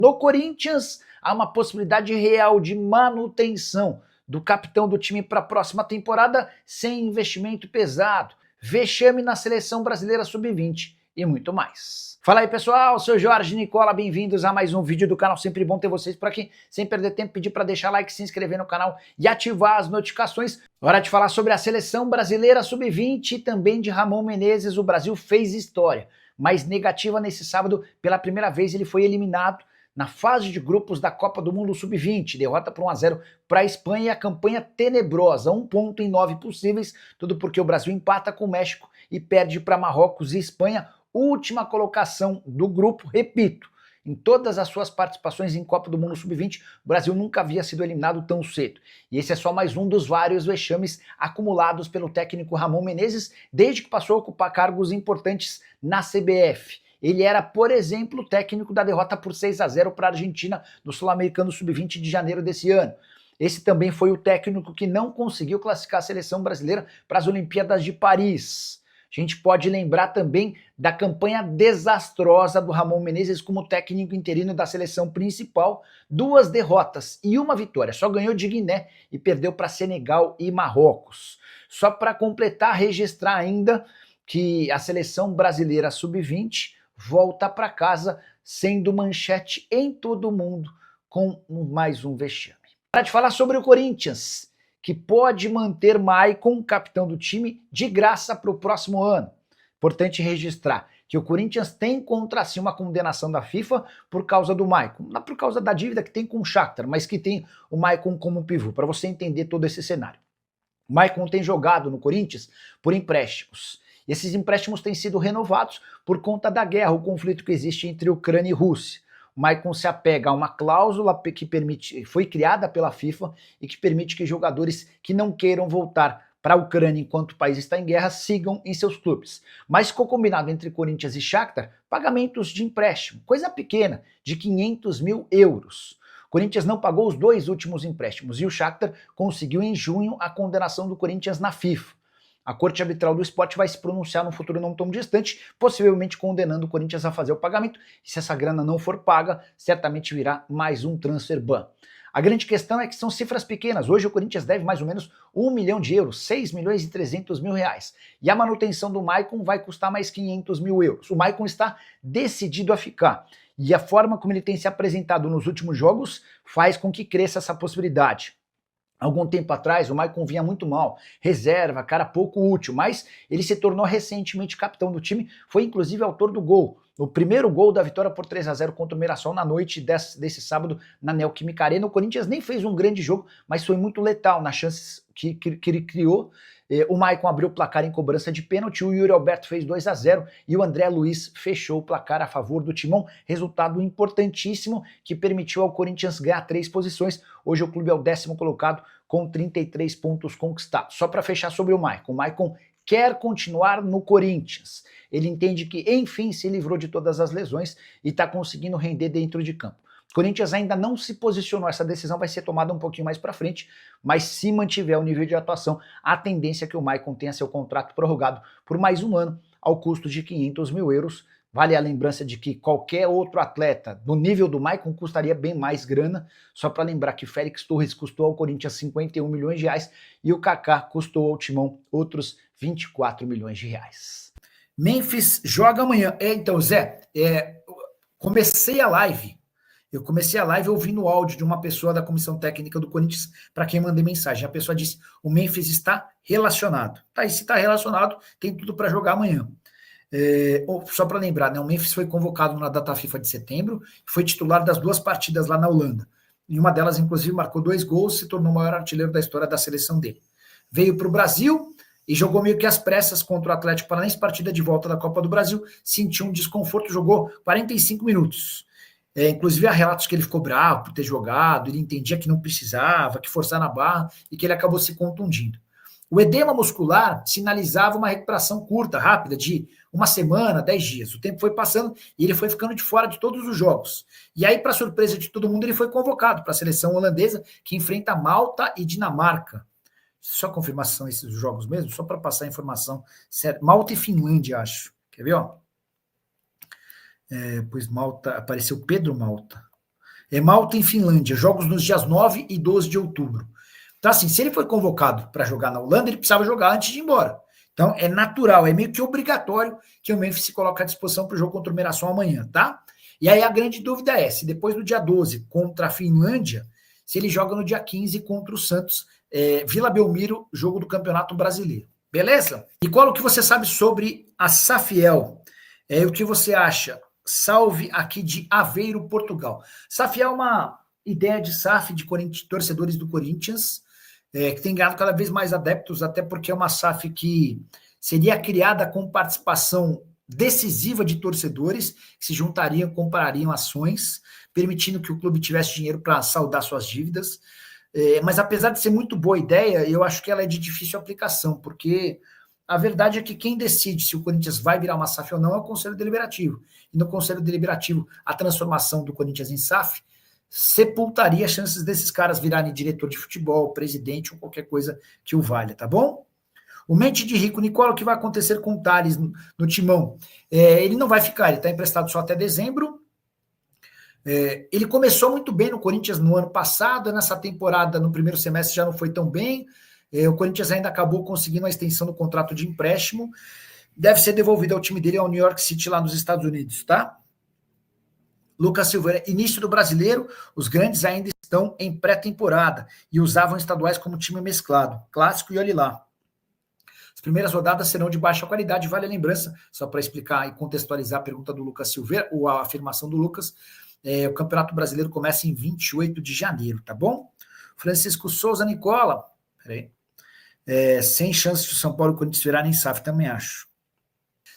No Corinthians, há uma possibilidade real de manutenção do capitão do time para a próxima temporada sem investimento pesado, vexame na seleção brasileira sub-20 e muito mais. Fala aí pessoal, sou Jorge Nicola, bem-vindos a mais um vídeo do canal, sempre bom ter vocês por aqui. Sem perder tempo, pedir para deixar like, se inscrever no canal e ativar as notificações. Hora de falar sobre a seleção brasileira sub-20 e também de Ramon Menezes. O Brasil fez história, mas negativa nesse sábado. Pela primeira vez ele foi eliminado na fase de grupos da Copa do Mundo Sub-20, derrota por 1-0 para a Espanha e a campanha tenebrosa, 1 ponto em 9 possíveis, tudo porque o Brasil empata com o México e perde para Marrocos e Espanha, última colocação do grupo, repito, em todas as suas participações em Copa do Mundo Sub-20, o Brasil nunca havia sido eliminado tão cedo. E esse é só mais um dos vários vexames acumulados pelo técnico Ramon Menezes desde que passou a ocupar cargos importantes na CBF. Ele era, por exemplo, o técnico da derrota por 6-0 para a Argentina no Sul-Americano Sub-20 de janeiro desse ano. Esse também foi o técnico que não conseguiu classificar a seleção brasileira para as Olimpíadas de Paris. A gente pode lembrar também da campanha desastrosa do Ramon Menezes como técnico interino da seleção principal, 2 derrotas e 1 vitória, só ganhou de Guiné e perdeu para Senegal e Marrocos. Só para completar, registrar ainda que a seleção brasileira sub-20 volta para casa sendo manchete em todo o mundo com mais um vexame. Para de falar sobre o Corinthians, que pode manter Maicon, capitão do time, de graça para o próximo ano. Importante registrar que o Corinthians tem contra si uma condenação da FIFA por causa do Maicon. Não por causa da dívida que tem com o Shakhtar, mas que tem o Maicon como pivô, para você entender todo esse cenário. O Maicon tem jogado no Corinthians por empréstimos. Esses empréstimos têm sido renovados por conta da guerra, o conflito que existe entre Ucrânia e Rússia. O Maicon se apega a uma cláusula que foi criada pela FIFA e que permite que jogadores que não queiram voltar para a Ucrânia enquanto o país está em guerra sigam em seus clubes. Mas ficou combinado entre Corinthians e Shakhtar pagamentos de empréstimo, coisa pequena, de 500 mil euros. O Corinthians não pagou os 2 últimos empréstimos e o Shakhtar conseguiu em junho a condenação do Corinthians na FIFA. A Corte Arbitral do Esporte vai se pronunciar no futuro não tão distante, possivelmente condenando o Corinthians a fazer o pagamento, e se essa grana não for paga, certamente virá mais um transfer ban. A grande questão é que são cifras pequenas. Hoje o Corinthians deve mais ou menos 1 milhão de euros, 6 milhões e 300 mil reais. E a manutenção do Maicon vai custar mais 500 mil euros. O Maicon está decidido a ficar. E a forma como ele tem se apresentado nos últimos jogos faz com que cresça essa possibilidade. Algum tempo atrás, o Maicon vinha muito mal, reserva, cara pouco útil, mas ele se tornou recentemente capitão do time, foi inclusive autor do gol, o primeiro gol da vitória por 3-0 contra o Mirassol na noite desse sábado na Neoquímica Arena. O Corinthians nem fez um grande jogo, mas foi muito letal nas chances que ele criou. O Maicon abriu o placar em cobrança de pênalti, o Yuri Alberto fez 2-0 e o André Luiz fechou o placar a favor do Timão. Resultado importantíssimo que permitiu ao Corinthians ganhar 3 posições. Hoje o clube é o 10º colocado com 33 pontos conquistados. Só para fechar sobre o Maicon quer continuar no Corinthians. Ele entende que, enfim, se livrou de todas as lesões e está conseguindo render dentro de campo. O Corinthians ainda não se posicionou, essa decisão vai ser tomada um pouquinho mais para frente, mas se mantiver o nível de atuação, a tendência é que o Maicon tenha seu contrato prorrogado por mais um ano, ao custo de 500 mil euros. Vale a lembrança de que qualquer outro atleta do nível do Maicon custaria bem mais grana, só para lembrar que Félix Torres custou ao Corinthians 51 milhões de reais e o Kaká custou ao Timão outros 24 milhões de reais. Memphis joga amanhã. Então, Zé, comecei a live ouvindo o áudio de uma pessoa da comissão técnica do Corinthians, para quem mandei mensagem. A pessoa disse, o Memphis está relacionado. Tá, e se está relacionado, tem tudo para jogar amanhã. Só para lembrar, né, o Memphis foi convocado na data FIFA de setembro, foi titular das 2 partidas lá na Holanda. Em uma delas, inclusive, marcou 2 gols, se tornou o maior artilheiro da história da seleção dele. Veio para o Brasil e jogou meio que às pressas contra o Atlético Paranaense, partida de volta da Copa do Brasil, sentiu um desconforto, jogou 45 minutos. Inclusive há relatos que ele ficou bravo por ter jogado, ele entendia que não precisava, que forçar na barra e que ele acabou se contundindo. O edema muscular sinalizava uma recuperação curta, rápida, de 1 semana, 10 dias. O tempo foi passando e ele foi ficando de fora de todos os jogos. E aí, para surpresa de todo mundo, ele foi convocado para a seleção holandesa, que enfrenta Malta e Dinamarca. Só confirmação esses jogos mesmo, só para passar a informação. Malta e Finlândia, acho. Quer ver, ó? Pois Malta, apareceu Pedro Malta. Malta em Finlândia, jogos nos dias 9 e 12 de outubro. Então, assim, se ele foi convocado para jogar na Holanda, ele precisava jogar antes de ir embora. Então, é natural, é meio que obrigatório que o Memphis se coloque à disposição para o jogo contra o Mirassol amanhã, tá? E aí a grande dúvida é, se depois do dia 12 contra a Finlândia, se ele joga no dia 15 contra o Santos, Vila Belmiro, jogo do Campeonato Brasileiro. Beleza? E qual o que você sabe sobre a Safiel? O que você acha? Salve aqui de Aveiro, Portugal. Safiel é uma ideia de SAF de torcedores do Corinthians, que tem ganhado cada vez mais adeptos, até porque é uma SAF que seria criada com participação decisiva de torcedores que se juntariam, comprariam ações, permitindo que o clube tivesse dinheiro para saldar suas dívidas. Mas apesar de ser muito boa ideia, eu acho que ela é de difícil aplicação, porque a verdade é que quem decide se o Corinthians vai virar uma SAF ou não é o Conselho Deliberativo. E no Conselho Deliberativo, a transformação do Corinthians em SAF sepultaria as chances desses caras virarem diretor de futebol, presidente ou qualquer coisa que o valha, tá bom? O Mente de Rico, Nicola, o que vai acontecer com o Thales no Timão? Ele não vai ficar, ele está emprestado só até dezembro. Ele começou muito bem no Corinthians no ano passado, nessa temporada, no primeiro semestre, já não foi tão bem. O Corinthians ainda acabou conseguindo a extensão do contrato de empréstimo. Deve ser devolvido ao time dele, ao New York City, lá nos Estados Unidos, tá? Lucas Silveira, início do Brasileiro, os grandes ainda estão em pré-temporada e usavam estaduais como time mesclado. Clássico e olhe lá. As primeiras rodadas serão de baixa qualidade, vale a lembrança, só para explicar e contextualizar a pergunta do Lucas Silveira, ou a afirmação do Lucas, o Campeonato Brasileiro começa em 28 de janeiro, tá bom? Francisco Souza, Nicola, peraí. Sem chance de o São Paulo e o Corinthians virarem SAF, também acho.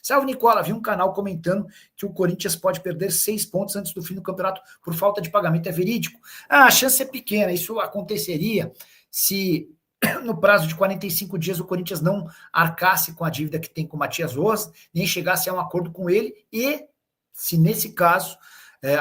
Salve, Nicola, vi um canal comentando que o Corinthians pode perder 6 pontos antes do fim do campeonato por falta de pagamento. É verídico? A chance é pequena. Isso aconteceria se no prazo de 45 dias o Corinthians não arcasse com a dívida que tem com o Matias Rojas, nem chegasse a um acordo com ele e, se nesse caso,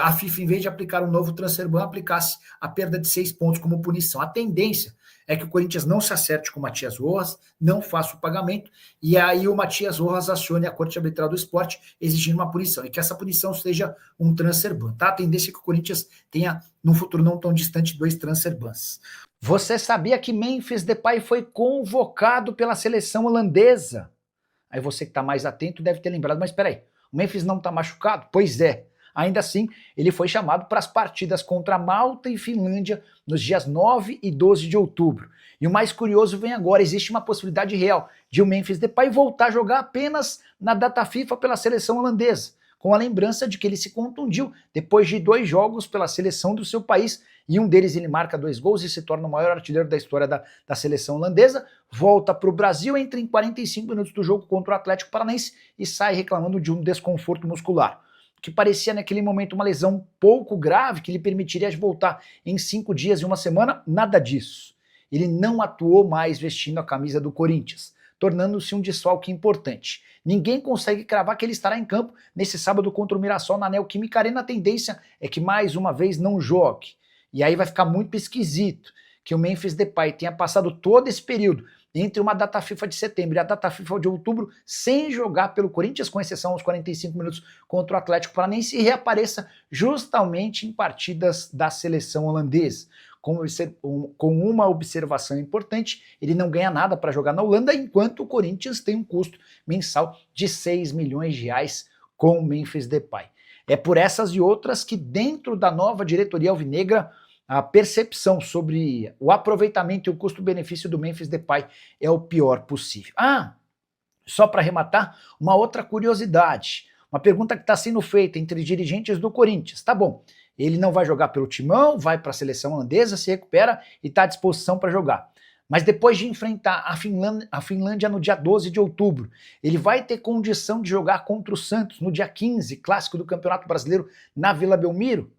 a FIFA, em vez de aplicar um novo transfer ban, aplicasse a perda de 6 pontos como punição. A tendência é que o Corinthians não se acerte com o Matias Rojas, não faça o pagamento, e aí o Matias Rojas acione a Corte Arbitral do Esporte exigindo uma punição, e que essa punição seja um transfer ban, tá? A tendência é que o Corinthians tenha, num futuro não tão distante, 2 transfer bans. Você sabia que Memphis Depay foi convocado pela seleção holandesa? Aí você que está mais atento deve ter lembrado, mas espera aí, o Memphis não está machucado? Pois é. Ainda assim, ele foi chamado para as partidas contra Malta e Finlândia nos dias 9 e 12 de outubro. E o mais curioso vem agora, existe uma possibilidade real de o Memphis Depay voltar a jogar apenas na data FIFA pela seleção holandesa, com a lembrança de que ele se contundiu depois de 2 jogos pela seleção do seu país, e um deles ele marca 2 gols e se torna o maior artilheiro da história da seleção holandesa, volta para o Brasil, entra em 45 minutos do jogo contra o Atlético Paranaense e sai reclamando de um desconforto muscular, que parecia naquele momento uma lesão pouco grave, que lhe permitiria voltar em 5 dias e 1 semana, nada disso. Ele não atuou mais vestindo a camisa do Corinthians, tornando-se um desfalque importante. Ninguém consegue cravar que ele estará em campo nesse sábado contra o Mirassol na Neoquímica Arena. A tendência é que mais uma vez não jogue. E aí vai ficar muito esquisito que o Memphis Depay tenha passado todo esse período entre uma data FIFA de setembro e a data FIFA de outubro sem jogar pelo Corinthians, com exceção aos 45 minutos contra o Atlético Paranaense, e reapareça justamente em partidas da seleção holandesa. Com uma observação importante, ele não ganha nada para jogar na Holanda, enquanto o Corinthians tem um custo mensal de 6 milhões de reais com o Memphis Depay. É por essas e outras que, dentro da nova diretoria alvinegra, a percepção sobre o aproveitamento e o custo-benefício do Memphis Depay é o pior possível. Só para arrematar, uma outra curiosidade, uma pergunta que está sendo feita entre dirigentes do Corinthians. Tá bom, ele não vai jogar pelo Timão, vai para a seleção holandesa, se recupera e está à disposição para jogar. Mas depois de enfrentar a Finlândia no dia 12 de outubro, ele vai ter condição de jogar contra o Santos no dia 15, clássico do Campeonato Brasileiro na Vila Belmiro?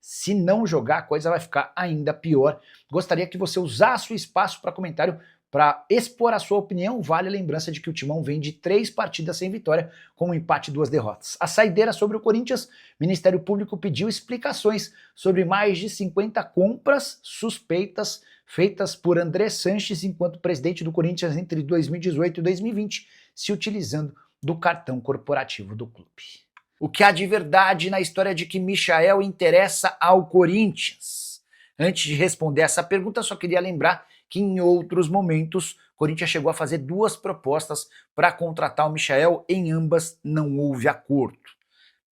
Se não jogar, a coisa vai ficar ainda pior. Gostaria que você usasse o espaço para comentário para expor a sua opinião. Vale a lembrança de que o Timão vem de 3 partidas sem vitória, com um empate e 2 derrotas. A saideira sobre o Corinthians, o Ministério Público pediu explicações sobre mais de 50 compras suspeitas feitas por André Sanches enquanto presidente do Corinthians entre 2018 e 2020, se utilizando do cartão corporativo do clube. O que há de verdade na história de que Michael interessa ao Corinthians? Antes de responder essa pergunta, só queria lembrar que em outros momentos o Corinthians chegou a fazer 2 propostas para contratar o Michael, em ambas não houve acordo.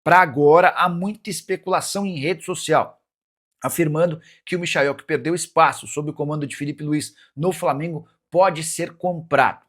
Para agora, há muita especulação em rede social, afirmando que o Michael, que perdeu espaço sob o comando de Felipe Luiz no Flamengo, pode ser comprado.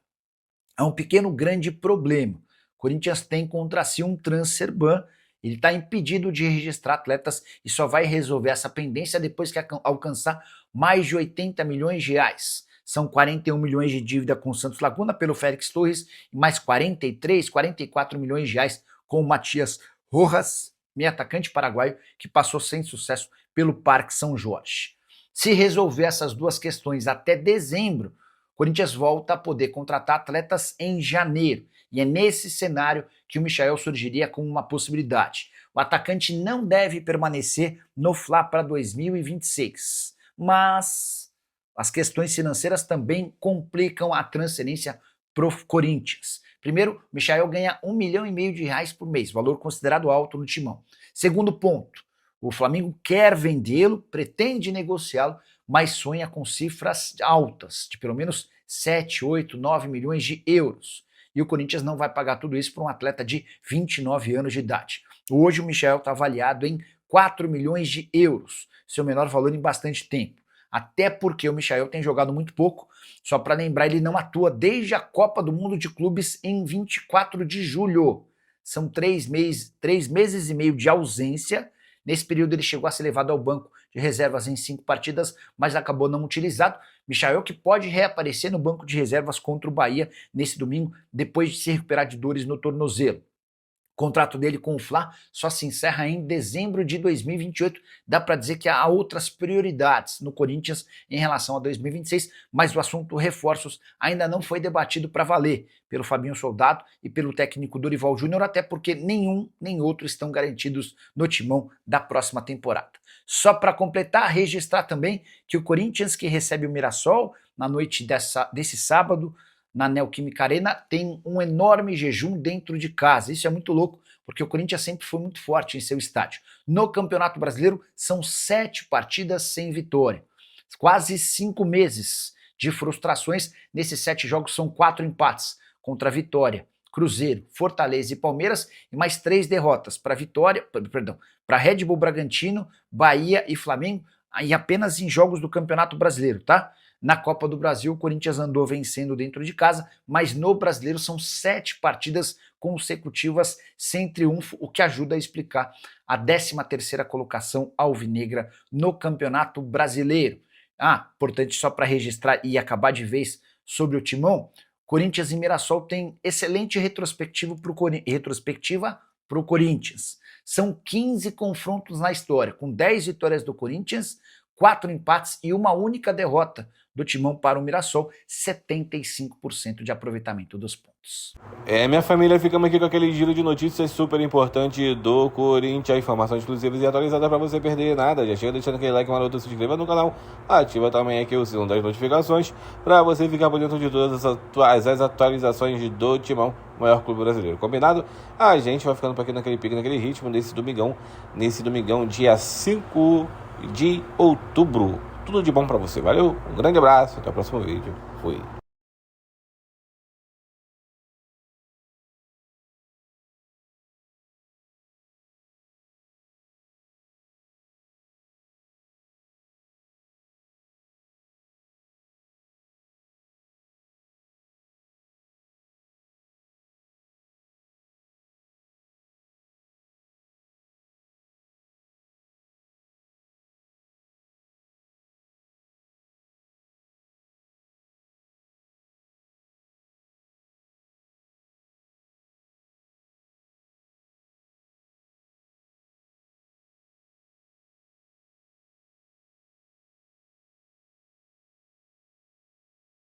Há um pequeno grande problema. O Corinthians tem contra si um transfer ban, ele está impedido de registrar atletas e só vai resolver essa pendência depois que alcançar mais de 80 milhões de reais. São 41 milhões de dívida com o Santos Laguna pelo Félix Torres e mais 43, 44 milhões de reais com o Matias Rojas, meio atacante paraguaio, que passou sem sucesso pelo Parque São Jorge. Se resolver essas 2 questões até dezembro, o Corinthians volta a poder contratar atletas em janeiro. E é nesse cenário que o Michael surgiria como uma possibilidade. O atacante não deve permanecer no Fla para 2026. Mas as questões financeiras também complicam a transferência para o Corinthians. Primeiro, o Michael ganha R$1,5 milhão por mês, valor considerado alto no timão. Segundo ponto, o Flamengo quer vendê-lo, pretende negociá-lo, mas sonha com cifras altas, de pelo menos 7, 8, 9 milhões de euros. E o Corinthians não vai pagar tudo isso para um atleta de 29 anos de idade. Hoje o Michael está avaliado em 4 milhões de euros, seu menor valor em bastante tempo. Até porque o Michael tem jogado muito pouco, só para lembrar, ele não atua desde a Copa do Mundo de Clubes em 24 de julho. São 3 meses e meio de ausência. Nesse período ele chegou a ser levado ao banco de reservas em 5 partidas, mas acabou não utilizado. Michael que pode reaparecer no banco de reservas contra o Bahia nesse domingo, depois de se recuperar de dores no tornozelo. O contrato dele com o Fla só se encerra em dezembro de 2028. Dá para dizer que há outras prioridades no Corinthians em relação a 2026, mas o assunto reforços ainda não foi debatido para valer pelo Fabinho Soldado e pelo técnico Dorival Júnior, até porque nenhum nem outro estão garantidos no timão da próxima temporada. Só para completar, registrar também que o Corinthians, que recebe o Mirassol na noite desse sábado, na Neoquímica Arena, tem um enorme jejum dentro de casa. Isso é muito louco, porque o Corinthians sempre foi muito forte em seu estádio. No Campeonato Brasileiro, são 7 partidas sem vitória. Quase 5 meses de frustrações. Nesses 7 jogos são 4 empates contra Vitória, Cruzeiro, Fortaleza e Palmeiras, e mais 3 derrotas para Red Bull Bragantino, Bahia e Flamengo, e apenas em jogos do Campeonato Brasileiro, tá? Na Copa do Brasil, o Corinthians andou vencendo dentro de casa, mas no Brasileiro são 7 partidas consecutivas sem triunfo, o que ajuda a explicar a 13ª colocação alvinegra no Campeonato Brasileiro. Importante só para registrar e acabar de vez sobre o timão, Corinthians e Mirassol têm excelente retrospectiva para o Corinthians. São 15 confrontos na história, com 10 vitórias do Corinthians, 4 empates e uma única derrota do timão para o Mirassol, 75% de aproveitamento dos pontos. Minha família, ficamos aqui com aquele giro de notícias super importante do Corinthians, informações exclusivas e atualizadas para você perder nada. Já chega deixando aquele like, maroto, se inscreva no canal, ativa também aqui o sininho das notificações para você ficar por dentro de todas as atualizações do timão, maior clube brasileiro. Combinado? A gente vai ficando por aqui naquele pique, naquele ritmo, nesse domingão, dia 5 de outubro. Tudo de bom pra você, valeu? Um grande abraço, até o próximo vídeo. Fui.